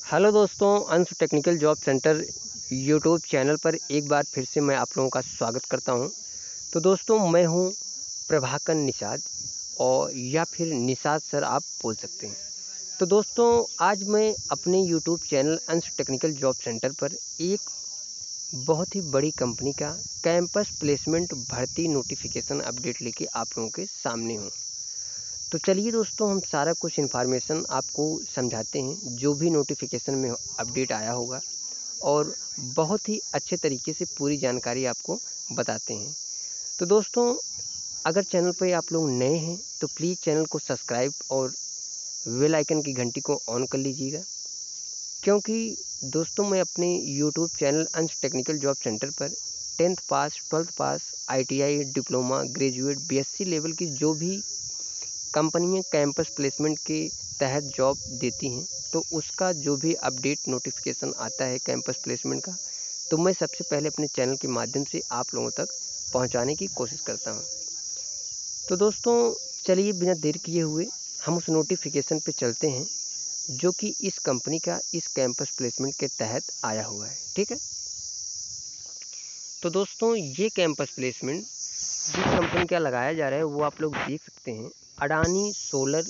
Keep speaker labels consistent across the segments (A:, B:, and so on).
A: Hello दोस्तों, अंश technical job centre YouTube channel पर एक बार फिर से मैं आप लोगों का स्वागत करता हूं। तो दोस्तों, मैं हूं प्रभाकर निषाद और या फिर निषाद सर आप बोल सकते हैं। तो दोस्तों, आज मैं अपने यूट्यूब चैनल अंश टेक्निकल जॉब सेंटर पर एक बहुत ही बड़ी कंपनी का कैंपस प्लेसमेंट भर्ती नोटिफिकेशन अपडेट लेके आप लोगों के सामने हूँ। तो चलिए दोस्तों, हम सारा कुछ इन्फॉर्मेशन आपको समझाते हैं जो भी नोटिफिकेशन में अपडेट आया होगा, और बहुत ही अच्छे तरीके से पूरी जानकारी आपको बताते हैं। तो दोस्तों, अगर चैनल पर आप लोग नए हैं तो प्लीज़ चैनल को सब्सक्राइब और बेल आइकन की घंटी को ऑन कर लीजिएगा, क्योंकि दोस्तों मैं अपने यूट्यूब चैनल अंश टेक्निकल जॉब सेंटर पर 10th पास, 12th पास, ITI, diploma, graduate, BSc level की जो भी कंपनियां कैंपस प्लेसमेंट के तहत जॉब देती हैं, तो उसका जो भी अपडेट नोटिफिकेशन आता है कैंपस प्लेसमेंट का, तो मैं सबसे पहले अपने चैनल के माध्यम से आप लोगों तक पहुंचाने की कोशिश करता हूं। तो दोस्तों, चलिए बिना देर किए हुए हम उस नोटिफिकेशन पे चलते हैं जो कि इस कंपनी का इस कैंपस प्लेसमेंट के तहत आया हुआ है। ठीक है। तो दोस्तों, ये कैंपस प्लेसमेंट जिस कंपनी का लगाया जा रहा है वो आप लोग देख सकते हैं, अडानी सोलर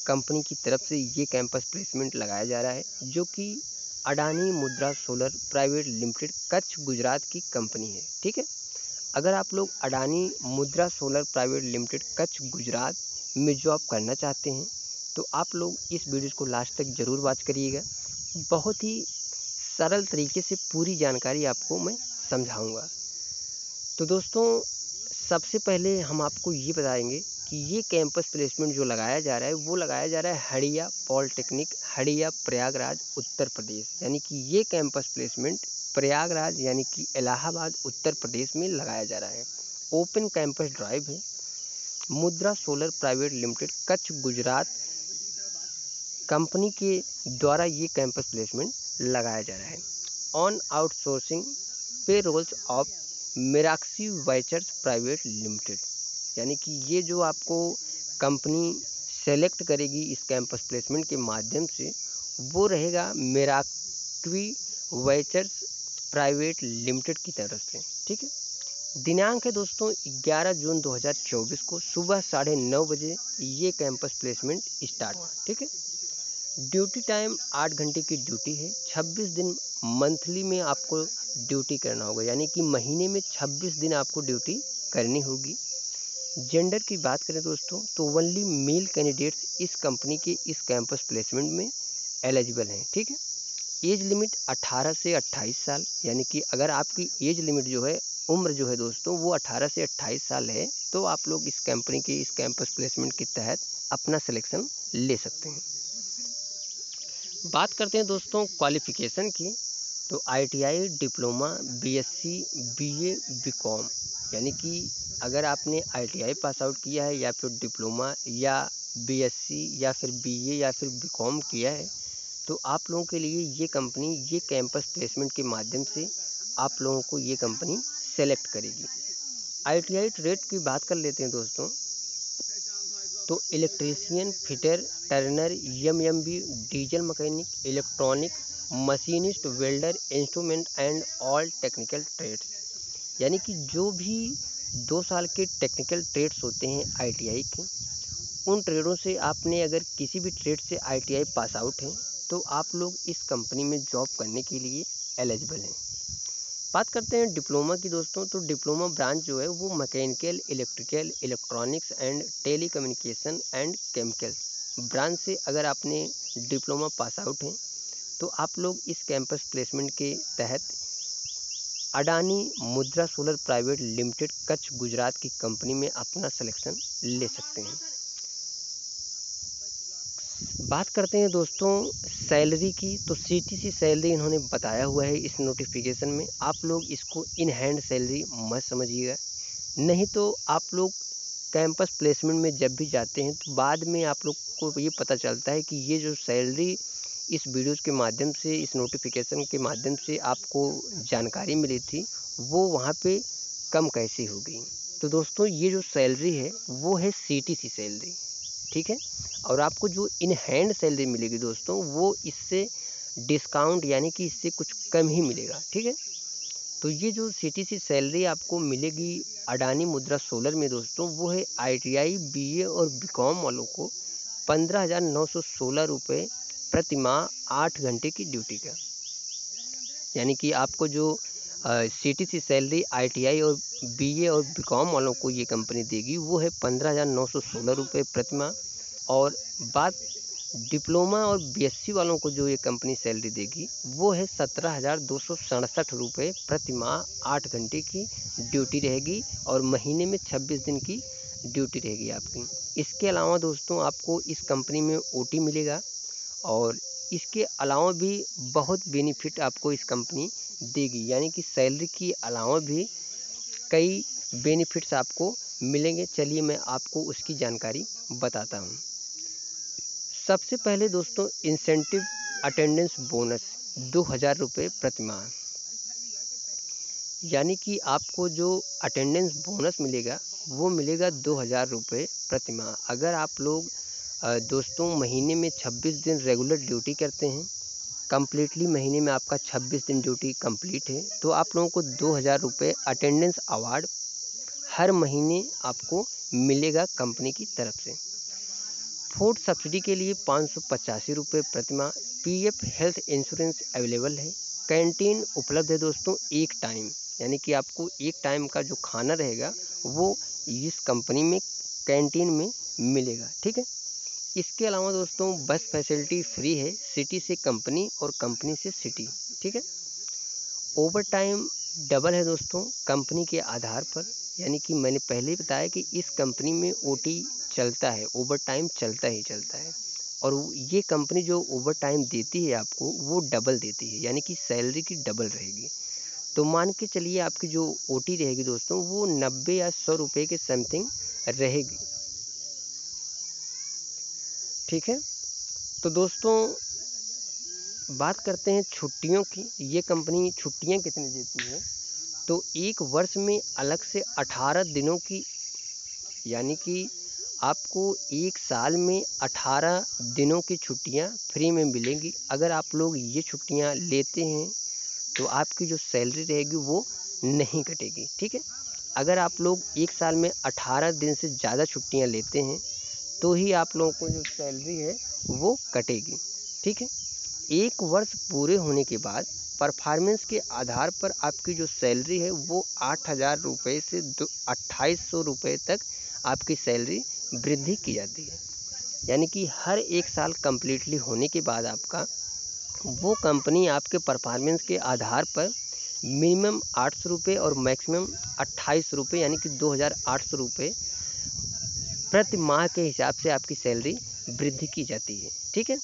A: कंपनी की तरफ से ये कैंपस प्लेसमेंट लगाया जा रहा है, जो कि अडानी मुद्रा solar private limited Kutch Gujarat की कंपनी है। ठीक है। अगर आप लोग अडानी मुद्रा solar private limited Kutch Gujarat में जॉब करना चाहते हैं तो आप लोग इस वीडियो को लास्ट तक ज़रूर वॉच करिएगा। बहुत ही सरल तरीके से पूरी जानकारी आपको मैं समझाऊंगा। तो दोस्तों, सबसे पहले हम आपको ये बताएंगे कि ये कैंपस प्लेसमेंट जो लगाया जा रहा है वो लगाया जा रहा है हड़िया पॉलिटेक्निक, हड़िया, प्रयागराज, उत्तर प्रदेश। यानी कि ये कैंपस प्लेसमेंट प्रयागराज यानी कि इलाहाबाद, उत्तर प्रदेश में लगाया जा रहा है। ओपन कैंपस ड्राइव है। मुद्रा solar private limited Kutch Gujarat company के द्वारा ये कैंपस प्लेसमेंट लगाया जा रहा है। ऑन आउटसोर्सिंग पे रोल्स ऑफ मेराक्सी वाइचर्स प्राइवेट लिमिटेड। यानी कि ये जो आपको कंपनी सेलेक्ट करेगी इस कैंपस प्लेसमेंट के माध्यम से, वो रहेगा मेराक्वी वाइचर्स प्राइवेट लिमिटेड की तरफ से। ठीक है। दिनांक है दोस्तों 11 जून 2024 को सुबह 9:30 बजे ये कैंपस प्लेसमेंट स्टार्ट। ठीक है। ड्यूटी टाइम 8 घंटे की ड्यूटी है। 26 दिन मंथली में आपको ड्यूटी करना होगा, यानी कि महीने में 26 दिन आपको ड्यूटी करनी होगी। जेंडर की बात करें दोस्तों तो ओनली मेल कैंडिडेट्स इस कंपनी के इस कैंपस प्लेसमेंट में एलिजिबल हैं। ठीक है। एज लिमिट 18 से 28 साल, यानी कि अगर आपकी एज लिमिट जो है, उम्र जो है दोस्तों, वो 18 से 28 साल है तो आप लोग इस कंपनी के इस कैंपस प्लेसमेंट के तहत अपना सिलेक्शन ले सकते हैं। बात करते हैं दोस्तों क्वालिफ़िकेशन की, तो ITI, diploma, BSc, BA, BCom, यानी कि अगर आपने ITI पास आउट किया है या फिर डिप्लोमा या BSc या फिर BA या फिर BCom किया है तो आप लोगों के लिए ये कंपनी ये कैंपस प्लेसमेंट के माध्यम से आप लोगों को ये कंपनी सेलेक्ट करेगी। ITI ट्रेड की बात कर लेते हैं दोस्तों, तो electrician, fitter, turner, MMB, diesel mechanic, electronic, machinist, welder, instrument and all technical trades. यानी कि जो भी 2 साल के टेक्निकल ट्रेड्स होते हैं ITI के, उन ट्रेडों से आपने अगर किसी भी ट्रेड से ITI पास आउट हैं तो आप लोग इस कंपनी में जॉब करने के लिए एलिजिबल हैं। बात करते हैं डिप्लोमा की दोस्तों, तो डिप्लोमा ब्रांच जो है वो mechanical, electrical, electronics and telecommunication and chemicals branch से अगर आपने डिप्लोमा पास आउट हैं तो आप लोग इस कैंपस प्लेसमेंट के तहत अडानी मुद्रा solar private limited Kutch Gujarat की कंपनी में अपना सिलेक्शन ले सकते हैं। बात करते हैं दोस्तों सैलरी की, तो CTC सैलरी इन्होंने बताया हुआ है इस नोटिफिकेशन में। आप लोग इसको इन हैंड सैलरी मत समझिएगा, नहीं तो आप लोग कैंपस प्लेसमेंट में जब भी जाते हैं तो बाद में आप लोग को ये पता चलता है कि ये जो सैलरी इस वीडियोज़ के माध्यम से, इस नोटिफिकेशन के माध्यम से आपको जानकारी मिली थी, वो वहाँ पे कम कैसे हो गई। तो दोस्तों, ये जो सैलरी है वो है CTC सैलरी। ठीक है। और आपको जो इन हैंड सैलरी मिलेगी दोस्तों वो इससे डिस्काउंट यानी कि इससे कुछ कम ही मिलेगा, ठीक है। तो ये जो सीटीसी सैलरी आपको मिलेगी अडानी मुद्रा सोलर में दोस्तों, वो है आईटीआई, बीए और बीकॉम वालों को 15,916 रुपये प्रति माह 8 घंटे की ड्यूटी का। यानी कि आपको जो सीटीसी सैलरी आईटीआई और बीए और बीकॉम वालों को ये कंपनी देगी वो है 15,916 रुपये प्रति माह। और बात डिप्लोमा और बीएससी वालों को जो ये कंपनी सैलरी देगी वो है 17,267 रुपये प्रति माह 8 घंटे की ड्यूटी रहेगी और महीने में 26 दिन की ड्यूटी रहेगी आपकी। इसके अलावा दोस्तों आपको इस कंपनी में ओटी मिलेगा और इसके अलावा भी बहुत बेनिफिट आपको इस कंपनी देगी। यानी कि सैलरी के अलावा भी कई बेनिफिट्स आपको मिलेंगे। चलिए मैं आपको उसकी जानकारी बताता हूँ। सबसे पहले दोस्तों इंसेंटिव अटेंडेंस बोनस 2,000 रुपये प्रति माह। यानी कि आपको जो अटेंडेंस बोनस मिलेगा वो मिलेगा 2,000 रुपये प्रति माह। अगर आप लोग दोस्तों महीने में 26 दिन रेगुलर ड्यूटी करते हैं, कम्प्लीटली महीने में आपका 26 दिन ड्यूटी कंप्लीट है, तो आप लोगों को 2,000 रुपये अटेंडेंस अवार्ड हर महीने आपको मिलेगा कंपनी की तरफ से। फूड सब्सिडी के लिए 585 रुपये प्रति माह। पीएफ हेल्थ इंश्योरेंस अवेलेबल है। कैंटीन उपलब्ध है दोस्तों एक टाइम, यानी कि आपको एक टाइम का जो खाना रहेगा वो इस कंपनी में कैंटीन में मिलेगा, ठीक है। इसके अलावा दोस्तों बस फैसिलिटी फ्री है, सिटी से कंपनी और कंपनी से सिटी, ठीक है। ओवर टाइम डबल है दोस्तों कंपनी के आधार पर। यानी कि मैंने पहले ही बताया कि इस कंपनी में ओटी चलता है, ओवर टाइम चलता ही चलता है। और ये कंपनी जो ओवर टाइम देती है आपको वो डबल देती है, यानी कि सैलरी की डबल रहेगी। तो मान के चलिए आपकी जो ओटी रहेगी दोस्तों वो 90 या 100 रुपये के समथिंग रहेगी, ठीक है। तो दोस्तों बात करते हैं छुट्टियों की। ये कंपनी छुट्टियां कितनी देती है, तो एक वर्ष में अलग से 18 दिनों की, यानी कि आपको एक साल में 18 दिनों की छुट्टियां फ्री में मिलेंगी। अगर आप लोग ये छुट्टियां लेते हैं तो आपकी जो सैलरी रहेगी वो नहीं कटेगी, ठीक है। अगर आप लोग एक साल में 18 दिन से ज़्यादा छुट्टियां लेते हैं तो ही आप लोगों को जो सैलरी है वो कटेगी, ठीक है। एक वर्ष पूरे होने के बाद परफॉर्मेंस के आधार पर आपकी जो सैलरी है वो 8,000 रुपये से 2,800 रुपये तक आपकी सैलरी वृद्धि की जाती है। यानी कि हर एक साल कम्प्लीटली होने के बाद आपका वो कंपनी आपके परफॉर्मेंस के आधार पर मिनिमम 800 रुपये और मैक्सिमम 28 रुपये यानी कि 2,800 रुपये प्रति माह के हिसाब से आपकी सैलरी वृद्धि की जाती है, ठीक है।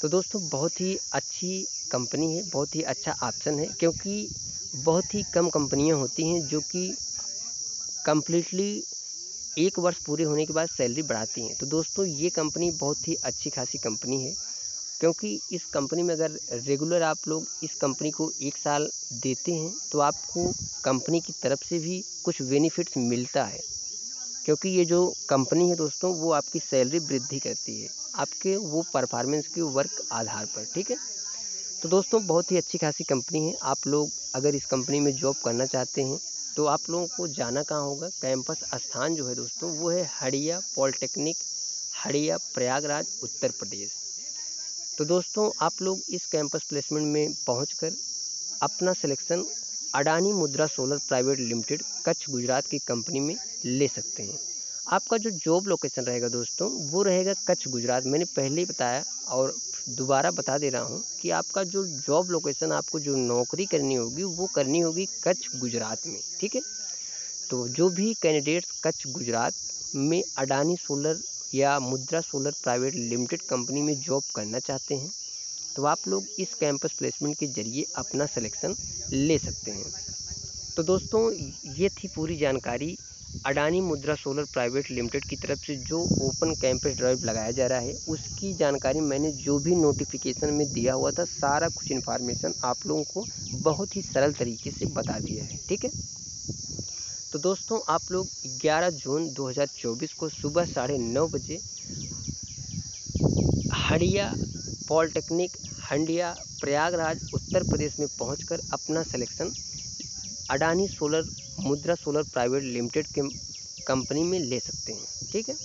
A: तो दोस्तों बहुत ही अच्छी कंपनी है, बहुत ही अच्छा ऑप्शन है, क्योंकि बहुत ही कम कंपनियां होती हैं जो कि कम्प्लीटली एक वर्ष पूरे होने के बाद सैलरी बढ़ाती हैं। तो दोस्तों ये कंपनी बहुत ही अच्छी खासी कंपनी है, क्योंकि इस कंपनी में अगर रेगुलर आप लोग इस कंपनी को एक साल देते हैं तो आपको कंपनी की तरफ से भी कुछ बेनिफिट्स मिलता है। क्योंकि ये जो कंपनी है दोस्तों वो आपकी सैलरी वृद्धि करती है आपके वो परफॉर्मेंस के वर्क आधार पर, ठीक है। तो दोस्तों बहुत ही अच्छी खासी कंपनी है। आप लोग अगर इस कंपनी में जॉब करना चाहते हैं तो आप लोगों को जाना कहाँ होगा, कैंपस स्थान जो है दोस्तों वो है हड़िया पॉलिटेक्निक, हड़िया, प्रयागराज, उत्तर प्रदेश। तो दोस्तों आप लोग इस कैंपस प्लेसमेंट में पहुंचकर अपना सिलेक्शन अडानी मुद्रा solar private limited Kutch Gujarat की कंपनी में ले सकते हैं। आपका जो जॉब लोकेशन रहेगा दोस्तों वो रहेगा कच्छ गुजरात। मैंने पहले ही बताया और दोबारा बता दे रहा हूँ कि आपका जो जॉब लोकेशन, आपको जो नौकरी करनी होगी वो करनी होगी कच्छ गुजरात में, ठीक है। तो जो भी कैंडिडेट्स कच्छ गुजरात में अडानी सोलर या मुद्रा सोलर प्राइवेट लिमिटेड कंपनी में जॉब करना चाहते हैं तो आप लोग इस कैंपस प्लेसमेंट के जरिए अपना सिलेक्शन ले सकते हैं। तो दोस्तों ये थी पूरी जानकारी अडानी मुद्रा सोलर प्राइवेट लिमिटेड की तरफ से जो ओपन कैंपस ड्राइव लगाया जा रहा है उसकी जानकारी मैंने जो भी नोटिफिकेशन में दिया हुआ था सारा कुछ इन्फॉर्मेशन आप लोगों को बहुत ही सरल तरीके से बता दिया है, ठीक है। तो दोस्तों आप लोग 11 जून 2024 को सुबह 9:30 बजे हड़िया पॉलिटेक्निक, हंडिया प्रयागराज उत्तर प्रदेश में पहुंचकर अपना सिलेक्शन अडानी सोलर मुद्रा सोलर प्राइवेट लिमिटेड के कंपनी में ले सकते हैं। ठीक है,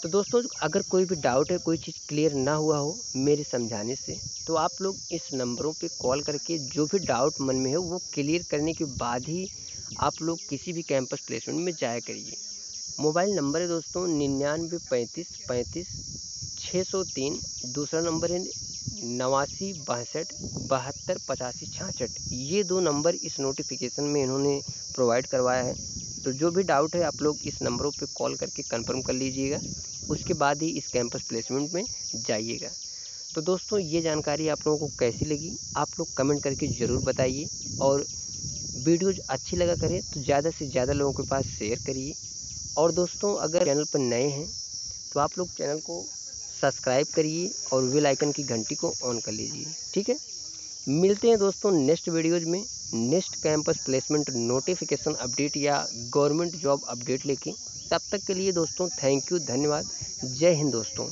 A: तो दोस्तों अगर कोई भी डाउट है, कोई चीज़ क्लियर ना हुआ हो मेरे समझाने से, तो आप लोग इस नंबरों पे कॉल करके जो भी डाउट मन में है वो क्लियर करने के बाद ही आप लोग किसी भी कैंपस प्लेसमेंट में जाया करिए। मोबाइल नंबर है दोस्तों 99 35 35 603, दूसरा नंबर है 89 62 72 85 66। ये 2 नंबर इस नोटिफिकेशन में इन्होंने प्रोवाइड करवाया है। तो जो भी डाउट है आप लोग इस नंबरों पे कॉल करके कंफर्म कर लीजिएगा, उसके बाद ही इस कैंपस प्लेसमेंट में जाइएगा। तो दोस्तों ये जानकारी आप लोगों को कैसी लगी आप लोग कमेंट करके ज़रूर बताइए, और वीडियोज़ अच्छी लगा करें तो ज़्यादा से ज़्यादा लोगों के पास शेयर करिए। और दोस्तों अगर चैनल पर नए हैं तो आप लोग चैनल को सब्सक्राइब करिए और बेल आइकन की घंटी को ऑन कर लीजिए। ठीक है, मिलते हैं दोस्तों नेक्स्ट वीडियोज़ में, next campus placement notification update या गवर्नमेंट जॉब अपडेट लेके। तब तक के लिए दोस्तों थैंक यू, धन्यवाद, जय हिंद दोस्तों।